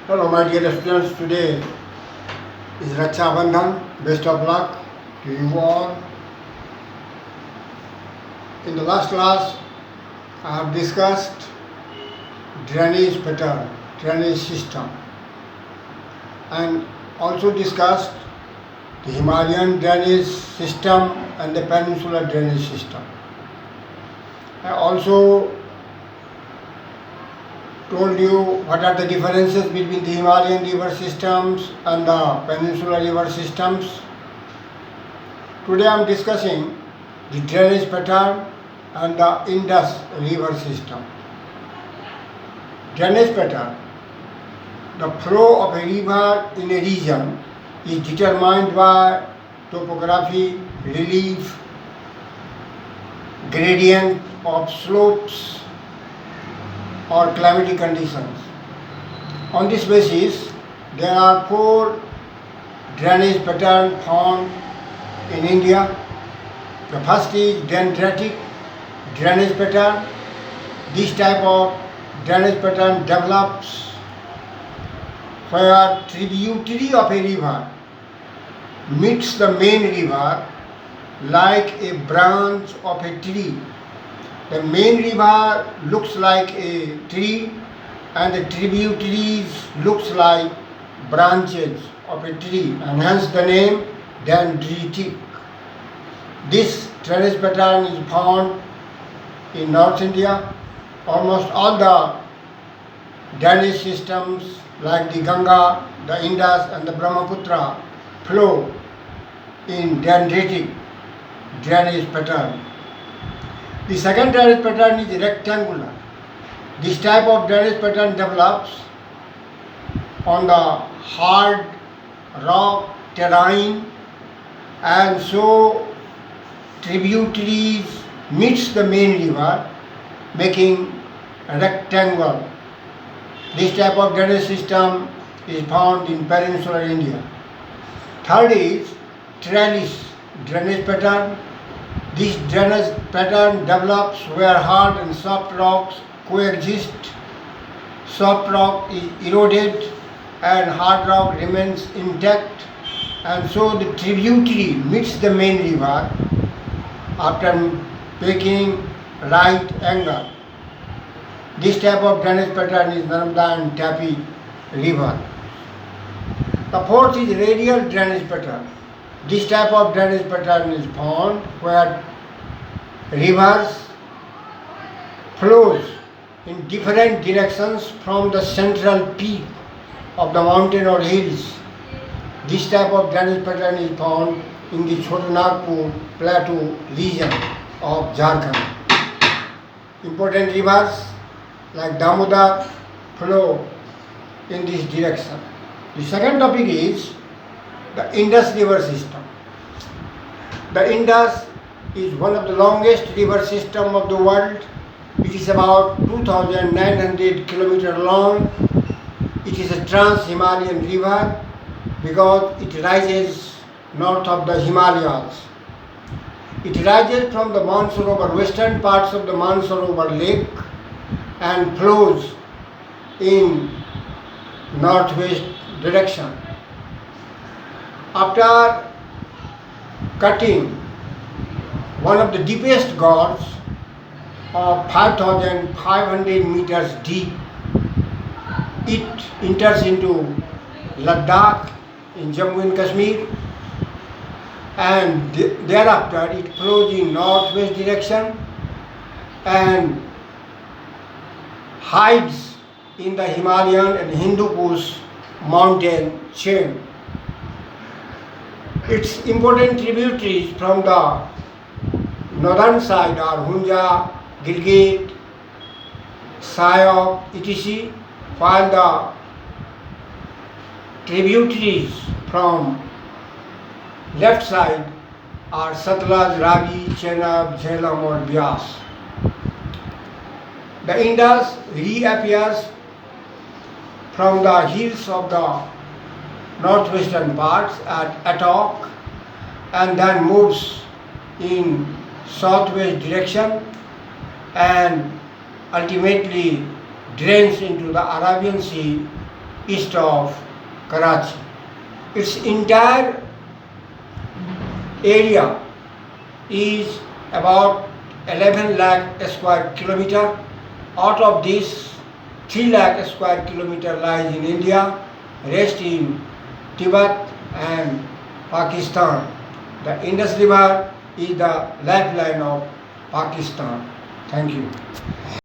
Hello, my dear students. Today is Raksha Bandhan. Best of luck to you all. In the last class, I have discussed drainage pattern, drainage system, and also discussed the Himalayan drainage system and the peninsular drainage system. I also told you what are the differences between the Himalayan river systems and the peninsular river systems. Today I am discussing the drainage pattern and the Indus river system. Drainage pattern. The flow of a river in a region is determined by topography, relief, gradient of slopes or climatic conditions. On this basis, there are four drainage patterns found in India. The first is dendritic drainage pattern. This type of drainage pattern develops where tributary of a river meets the main river like a branch of a tree. The main river looks like a tree and the tributaries looks like branches of a tree, and hence the name dendritic. This drainage pattern is found in North India. Almost all the drainage systems like the Ganga, the Indus and the Brahmaputra flow in dendritic drainage pattern. The second drainage pattern is rectangular. This type of drainage pattern develops on the hard rock terrain, and so tributaries meets the main river making a rectangle. This type of drainage system is found in peninsular India. Third is trellis drainage pattern. This drainage pattern develops where hard and soft rocks coexist. Soft rock is eroded and hard rock remains intact, and so the tributary meets the main river after making right angle. This type of drainage pattern is Narmada and Tapi river. The fourth is radial drainage pattern. This type of drainage pattern is found where rivers flows in different directions from the central peak of the mountain or hills. This type of drainage pattern is found in the Chotanagpur Plateau region of Jharkhand. Important rivers like Damodar flow in this direction. The second topic is the Indus river system. The Indus is one of the longest river system of the world. It is about 2,900 kilometers long. It is a trans-Himalayan river because it rises north of the Himalayas. It rises from the Mansarovar, western parts of the Mansarovar lake, and flows in northwest direction. After cutting one of the deepest gorge of 5,500 meters deep, it enters into Ladakh in Jammu and Kashmir, and thereafter it flows in northwest direction and hides in the Himalayan and Hindu Kush mountain chain. Its important tributaries from the northern side are Hunja, Gilgit, Sayok, etc., while the tributaries from left side are Satluj, Ravi, Chenab, Jhelum or Byas. The Indus reappears from the hills of the northwestern parts at Attock and then moves in southwest direction and ultimately drains into the Arabian Sea east of Karachi. Its entire area is about 11 lakh square kilometer. Out of this, 3 lakh square kilometer lies in India, rest in Tibet and Pakistan. The Indus River is the lifeline of Pakistan. Thank you.